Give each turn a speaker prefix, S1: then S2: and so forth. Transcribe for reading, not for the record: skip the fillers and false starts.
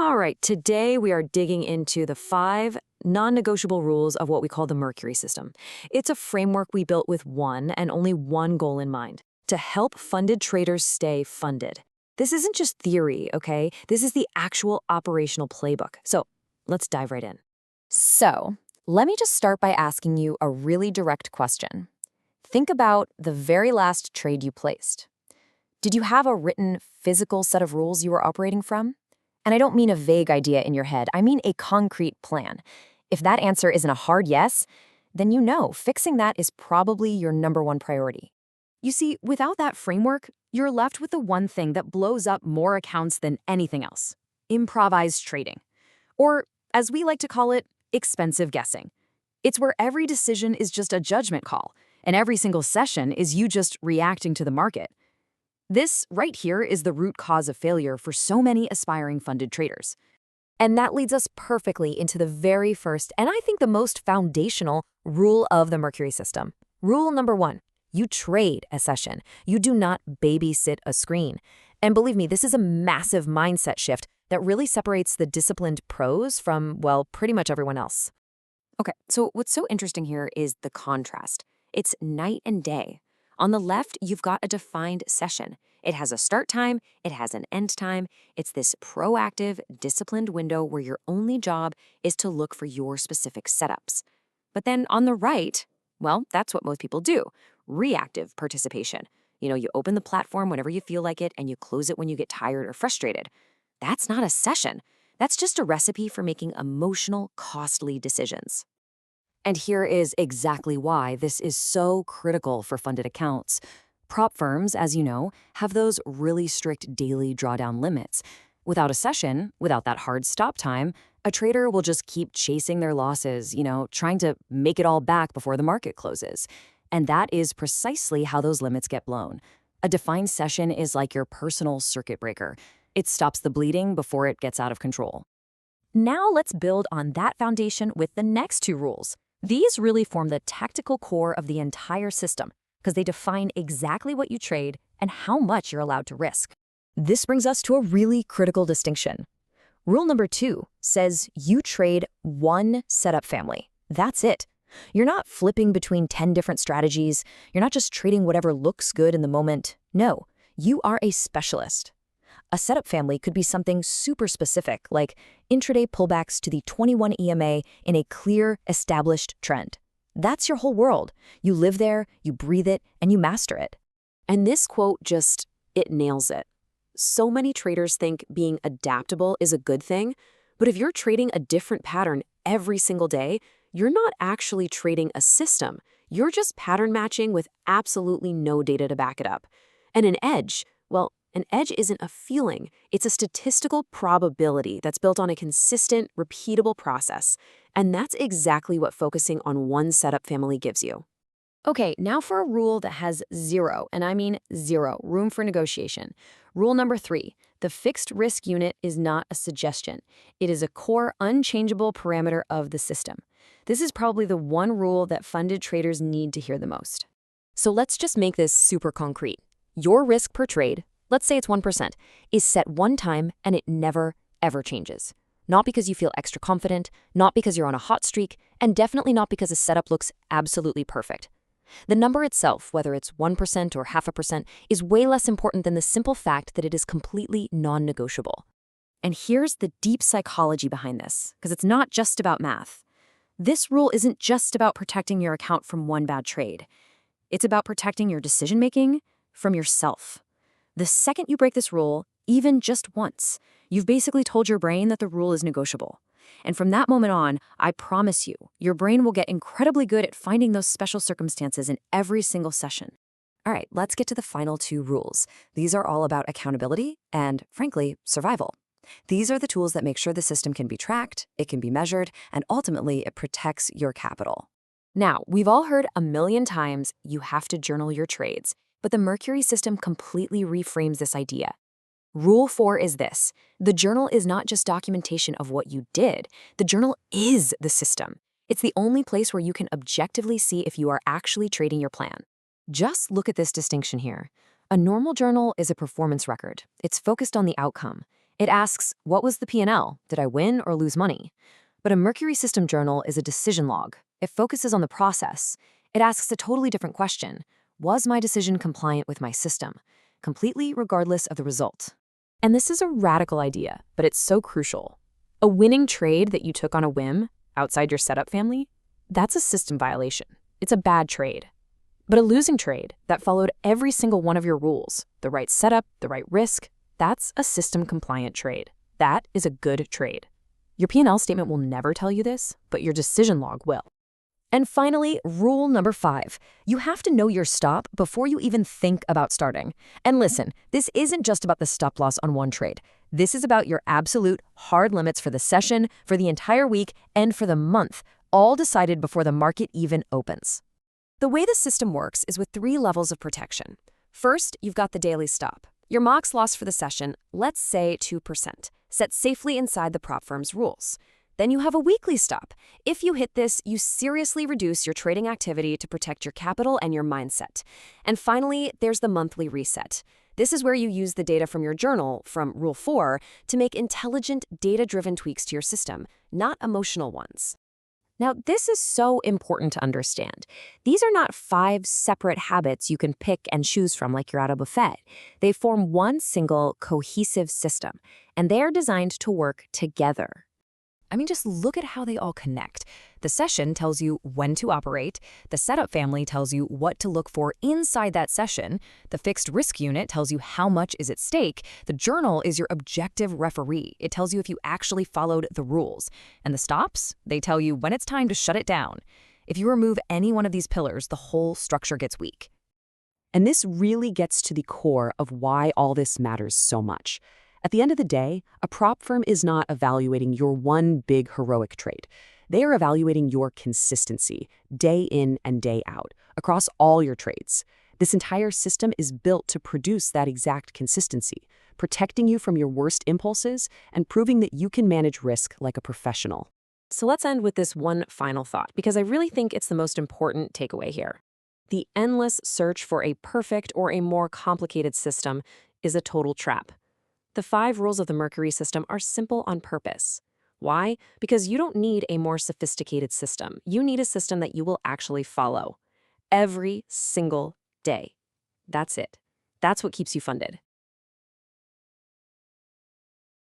S1: All right, today we are digging into the 5 non-negotiable rules of what we call the Mercury system. It's a framework we built with one and only one goal in mind: to help funded traders stay funded. This isn't just theory, okay? This is the actual operational playbook. So let's dive right in.
S2: So, let me just start by asking you a really direct question. Think about the very last trade you placed. Did you have a written, physical set of rules you were operating from? And I don't mean a vague idea in your head, I mean a concrete plan. If that answer isn't a hard yes, then you know fixing that is probably your #1 priority. You see, without that framework, you're left with the one thing that blows up more accounts than anything else: improvised trading. Or, as we like to call it, expensive guessing. It's where every decision is just a judgment call, and every single session is you just reacting to the market. This right here is the root cause of failure for so many aspiring funded traders. And that leads us perfectly into the very first, and I think the most foundational, rule of the Mercury system. Rule #1, you trade a session. You do not babysit a screen. And believe me, this is a massive mindset shift that really separates the disciplined pros from, well, pretty much everyone else.
S1: Okay, so what's so interesting here is the contrast. It's night and day. On the left, you've got a defined session. It has a start time, it has an end time. It's this proactive, disciplined window where your only job is to look for your specific setups. But then on the right, well, that's what most people do: reactive participation. You open the platform whenever you feel like it and you close it when you get tired or frustrated. That's not a session. That's just a recipe for making emotional, costly decisions.
S2: And here is exactly why this is so critical for funded accounts. Prop firms, as you know, have those really strict daily drawdown limits. Without a session, without that hard stop time, a trader will just keep chasing their losses, trying to make it all back before the market closes. And that is precisely how those limits get blown. A defined session is like your personal circuit breaker. It stops the bleeding before it gets out of control. Now let's build on that foundation with the next 2 rules. These really form the tactical core of the entire system because they define exactly what you trade and how much you're allowed to risk. This brings us to a really critical distinction. Rule #2 says you trade one setup family. That's it. You're not flipping between 10 different strategies. You're not just trading whatever looks good in the moment. No, you are a specialist. A setup family could be something super specific, like intraday pullbacks to the 21 EMA in a clear, established trend. That's your whole world. You live there, you breathe it, and you master it.
S1: And this quote it nails it. So many traders think being adaptable is a good thing, but if you're trading a different pattern every single day, you're not actually trading a system. You're just pattern matching with absolutely no data to back it up. And an edge isn't a feeling. It's a statistical probability that's built on a consistent, repeatable process. And that's exactly what focusing on one setup family gives you.
S2: Okay, now for a rule that has zero, and I mean zero, room for negotiation. Rule #3, the fixed risk unit is not a suggestion. It is a core, unchangeable parameter of the system. This is probably the one rule that funded traders need to hear the most. So let's just make this super concrete. Your risk per trade, let's say it's 1%, is set one time and it never, ever changes. Not because you feel extra confident, not because you're on a hot streak, and definitely not because a setup looks absolutely perfect. The number itself, whether it's 1% or 0.5%, is way less important than the simple fact that it is completely non-negotiable. And here's the deep psychology behind this, because it's not just about math. This rule isn't just about protecting your account from one bad trade. It's about protecting your decision-making from yourself. The second you break this rule, even just once, you've basically told your brain that the rule is negotiable. And from that moment on, I promise you, your brain will get incredibly good at finding those special circumstances in every single session. All right, let's get to the final 2 rules. These are all about accountability and, frankly, survival. These are the tools that make sure the system can be tracked, it can be measured, and ultimately it protects your capital. Now, we've all heard a million times you have to journal your trades, but the Mercury system completely reframes this idea. Rule 4 is this: the journal is not just documentation of what you did. The journal is the system. It's the only place where you can objectively see if you are actually trading your plan. Just look at this distinction here. A normal journal is a performance record. It's focused on the outcome.
S1: It asks, what was the P&L? Did I win or lose money? But a Mercury system journal is a decision log. It focuses on the process. It asks a totally different question. Was my decision compliant with my system? Completely regardless of the result.
S2: And this is a radical idea, but it's so crucial. A winning trade that you took on a whim, outside your setup family, that's a system violation. It's a bad trade. But a losing trade that followed every single one of your rules, the right setup, the right risk, that's a system-compliant trade. That is a good trade. Your P&L statement will never tell you this, but your decision log will.
S1: And finally, rule number 5. You have to know your stop before you even think about starting. And listen, this isn't just about the stop loss on one trade. This is about your absolute hard limits for the session, for the entire week, and for the month, all decided before the market even opens. The way the system works is with 3 levels of protection. First, you've got the daily stop. Your max loss for the session, let's say 2%, set safely inside the prop firm's rules. Then you have a weekly stop. If you hit this, you seriously reduce your trading activity to protect your capital and your mindset. And finally, there's the monthly reset. This is where you use the data from your journal, from Rule 4, to make intelligent, data-driven tweaks to your system, not emotional ones. Now, this is so important to understand. These are not 5 separate habits you can pick and choose from like you're at a buffet. They form one single, cohesive system, and they are designed to work together. I mean, just look at how they all connect. The session tells you when to operate. The setup family tells you what to look for inside that session. The fixed risk unit tells you how much is at stake. The journal is your objective referee. It tells you if you actually followed the rules. And the stops, they tell you when it's time to shut it down. If you remove any one of these pillars, the whole structure gets weak.
S3: And this really gets to the core of why all this matters so much. At the end of the day, a prop firm is not evaluating your one big heroic trade. They are evaluating your consistency, day in and day out, across all your trades. This entire system is built to produce that exact consistency, protecting you from your worst impulses and proving that you can manage risk like a professional.
S1: So let's end with this one final thought, because I really think it's the most important takeaway here. The endless search for a perfect or a more complicated system is a total trap. The 5 rules of the Mercury system are simple on purpose. Why? Because you don't need a more sophisticated system. You need a system that you will actually follow every single day. That's it. That's what keeps you funded.